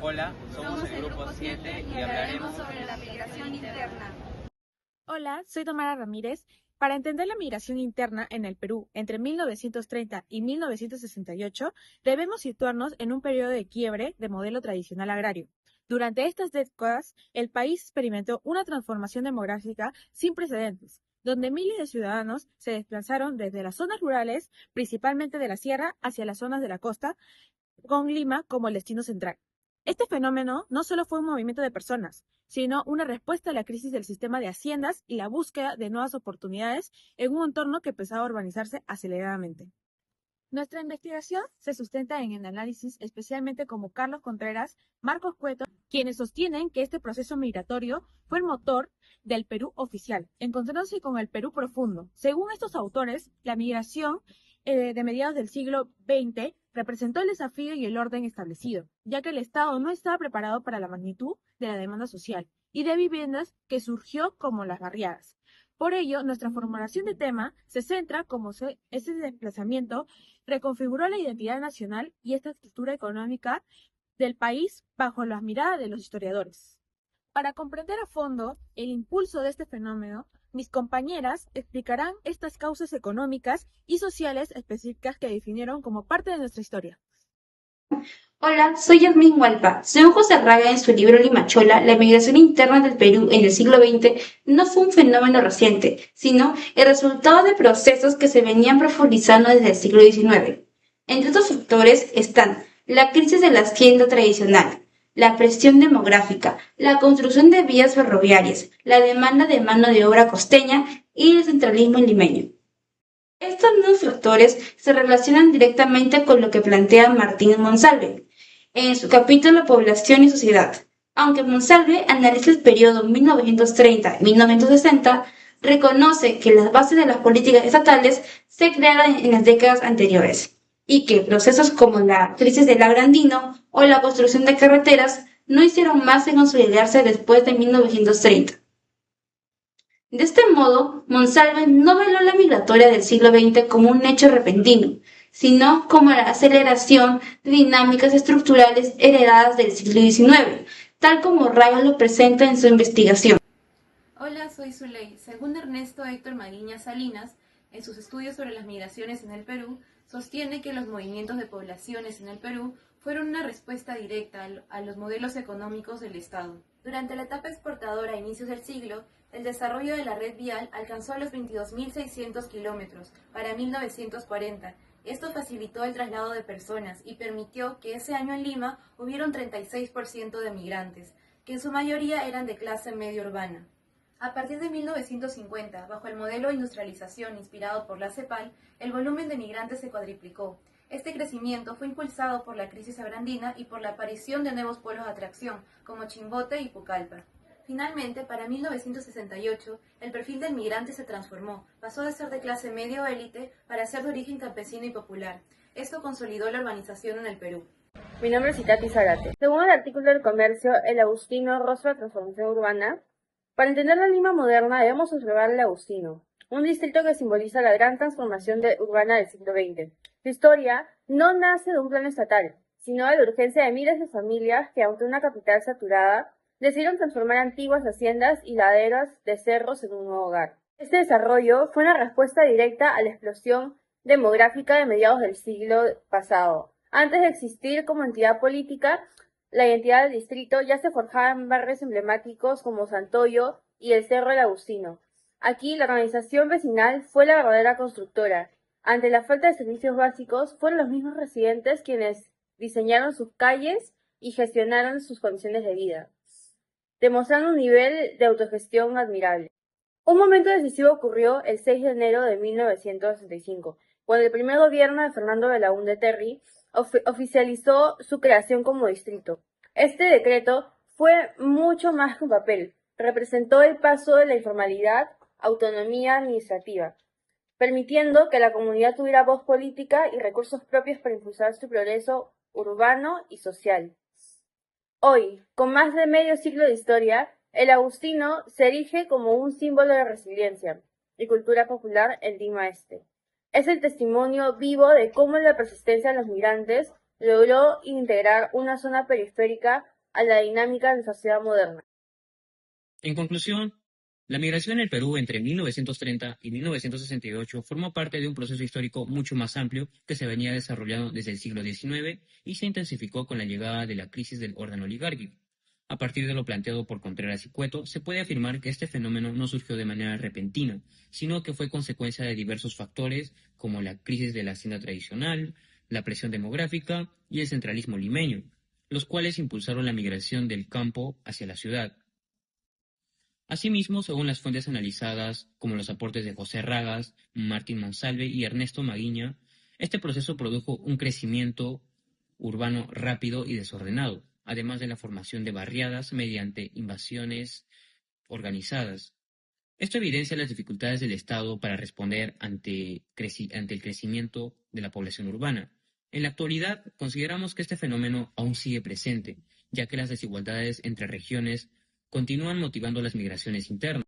Hola, somos el grupo 7 y hablaremos sobre la migración interna. Hola, soy Tamara Ramírez. Para entender la migración interna en el Perú entre 1930 y 1968, debemos situarnos en un periodo de quiebre de modelo tradicional agrario. Durante estas décadas, el país experimentó una transformación demográfica sin precedentes, donde miles de ciudadanos se desplazaron desde las zonas rurales, principalmente de la sierra, hacia las zonas de la costa, con Lima como el destino central. Este fenómeno no solo fue un movimiento de personas, sino una respuesta a la crisis del sistema de haciendas y la búsqueda de nuevas oportunidades en un entorno que empezaba a urbanizarse aceleradamente. Nuestra investigación se sustenta en el análisis especialmente como Carlos Contreras, Marcos Cueto, quienes sostienen que este proceso migratorio fue el motor del Perú oficial, encontrándose con el Perú profundo. Según estos autores, la migración de mediados del siglo XX representó el desafío y el orden establecido, ya que el Estado no estaba preparado para la magnitud de la demanda social y de viviendas que surgió como las barriadas. Por ello, nuestra formulación de tema se centra como ese desplazamiento reconfiguró la identidad nacional y esta estructura económica del país bajo la mirada de los historiadores. Para comprender a fondo el impulso de este fenómeno, mis compañeras explicarán estas causas económicas y sociales específicas que definieron como parte de nuestra historia. Hola, soy Yasmín Hualpa. Según José Raga en su libro Limachola, la migración interna del Perú en el siglo XX no fue un fenómeno reciente, sino el resultado de procesos que se venían profundizando desde el siglo XIX. Entre otros factores están la crisis de la hacienda tradicional, la presión demográfica, la construcción de vías ferroviarias, la demanda de mano de obra costeña y el centralismo limeño. Estos mismos factores se relacionan directamente con lo que plantea Martín Monsalve en su capítulo Población y Sociedad. Aunque Monsalve analiza el periodo 1930-1960, reconoce que las bases de las políticas estatales se crearon en las décadas anteriores y que procesos como la crisis del agrandino o la construcción de carreteras no hicieron más que consolidarse después de 1930. De este modo, Monsalve no veló la migratoria del siglo XX como un hecho repentino, sino como la aceleración de dinámicas estructurales heredadas del siglo XIX, tal como Raga lo presenta en su investigación. Hola, soy Zuley. Según Ernesto Héctor Maguiña Salinas, en sus estudios sobre las migraciones en el Perú, sostiene que los movimientos de poblaciones en el Perú fueron una respuesta directa a los modelos económicos del Estado. Durante la etapa exportadora a inicios del siglo, el desarrollo de la red vial alcanzó los 22.600 kilómetros para 1940. Esto facilitó el traslado de personas y permitió que ese año en Lima hubiera un 36% de migrantes, que en su mayoría eran de clase media urbana. A partir de 1950, bajo el modelo de industrialización inspirado por la CEPAL, el volumen de migrantes se cuadriplicó. Este crecimiento fue impulsado por la crisis agrandina y por la aparición de nuevos polos de atracción, como Chimbote y Pucallpa. Finalmente, para 1968, el perfil del migrante se transformó, pasó de ser de clase media o élite para ser de origen campesino y popular. Esto consolidó la urbanización en el Perú. Mi nombre es Itati Zarate. Según el artículo del Comercio, el Agustino rostro la transformación urbana. Para entender la Lima moderna debemos observar el Agustino, un distrito que simboliza la gran transformación urbana del siglo XX. Su historia no nace de un plan estatal, sino de la urgencia de miles de familias que, ante una capital saturada, decidieron transformar antiguas haciendas y laderas de cerros en un nuevo hogar. Este desarrollo fue una respuesta directa a la explosión demográfica de mediados del siglo pasado. Antes de existir como entidad política, la identidad del distrito ya se forjaba en barrios emblemáticos como Santoyo y el Cerro del Agustino. Aquí la organización vecinal fue la verdadera constructora. Ante la falta de servicios básicos, fueron los mismos residentes quienes diseñaron sus calles y gestionaron sus condiciones de vida, demostrando un nivel de autogestión admirable. Un momento decisivo ocurrió el 6 de enero de 1965, cuando el primer gobierno de Fernando Belaúnde Terry oficializó su creación como distrito. Este decreto fue mucho más que un papel, representó el paso de la informalidad a autonomía administrativa, permitiendo que la comunidad tuviera voz política y recursos propios para impulsar su progreso urbano y social. Hoy, con más de medio siglo de historia, el Agustino se erige como un símbolo de resiliencia y cultura popular en Lima Este. Es el testimonio vivo de cómo la persistencia de los migrantes logró integrar una zona periférica a la dinámica de la sociedad moderna. En conclusión, la migración en el Perú entre 1930 y 1968 formó parte de un proceso histórico mucho más amplio que se venía desarrollando desde el siglo XIX y se intensificó con la llegada de la crisis del orden oligárquico. A partir de lo planteado por Contreras y Cueto, se puede afirmar que este fenómeno no surgió de manera repentina, sino que fue consecuencia de diversos factores como la crisis de la hacienda tradicional, la presión demográfica y el centralismo limeño, los cuales impulsaron la migración del campo hacia la ciudad. Asimismo, según las fuentes analizadas, como los aportes de José Ragas, Martín Monsalve y Ernesto Maguiña, este proceso produjo un crecimiento urbano rápido y desordenado, además de la formación de barriadas mediante invasiones organizadas. Esto evidencia las dificultades del Estado para responder ante el crecimiento de la población urbana. En la actualidad, consideramos que este fenómeno aún sigue presente, ya que las desigualdades entre regiones continúan motivando las migraciones internas.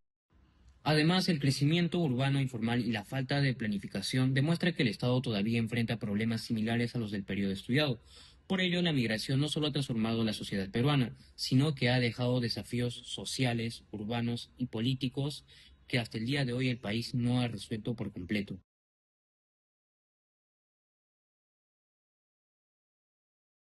Además, el crecimiento urbano informal y la falta de planificación demuestra que el Estado todavía enfrenta problemas similares a los del periodo estudiado. Por ello, la migración no solo ha transformado la sociedad peruana, sino que ha dejado desafíos sociales, urbanos y políticos que hasta el día de hoy el país no ha resuelto por completo.